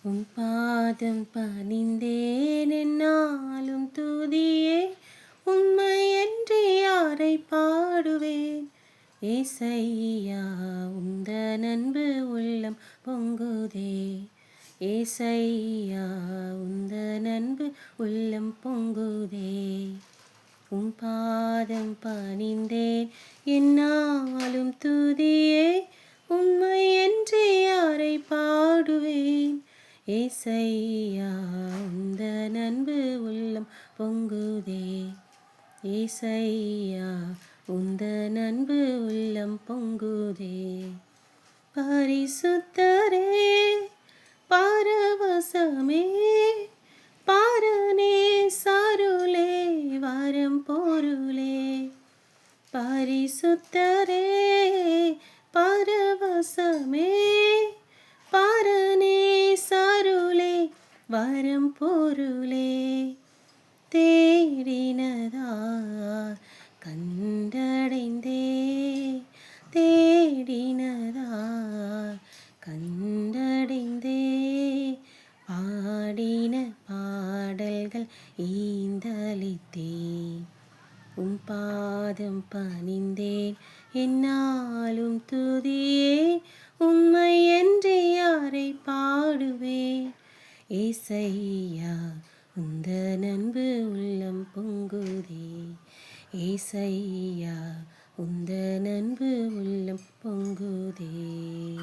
உன் பாதம் பணிந்தேன் என்னாலும் துதியே உண்மை என்று யாரை பாடுவேன். ஏசையா உந்த நண்பு உள்ளம் பொங்குதே. ஏசையா உந்த நண்பு உள்ளம் பொங்குதே. உன் பாதம் பணிந்தேன் என்னாலும் துதியே உண்மை என்று யாரை பாடுவேன். ஏசையா உந்த நண்பு உள்ளம் பொங்குதே. ஏசையா உந்த நண்பு உள்ளம் பொங்குதே. பரிசுத்தரே பரவசமே பாரனே சருளே வரம் பொருளே. பரிசுத்தரே பரவசமே பாரனே சருளே வரம் பொருளே. தேடினதார் கண்டடைந்தே. தேடினதார் கண்டடைந்தே. பாடின பாடல்கள் ஈந்தளித்தேன். உன் பாதம் பணிந்தேன் என்னாலும் துதியே உண்மை என்று யாரை பாடுவேன். ஏசையா உந்த நண்பு உள்ளம் பொங்குதே. ஏசையா உந்த நண்பு உள்ளம் பொங்குதே.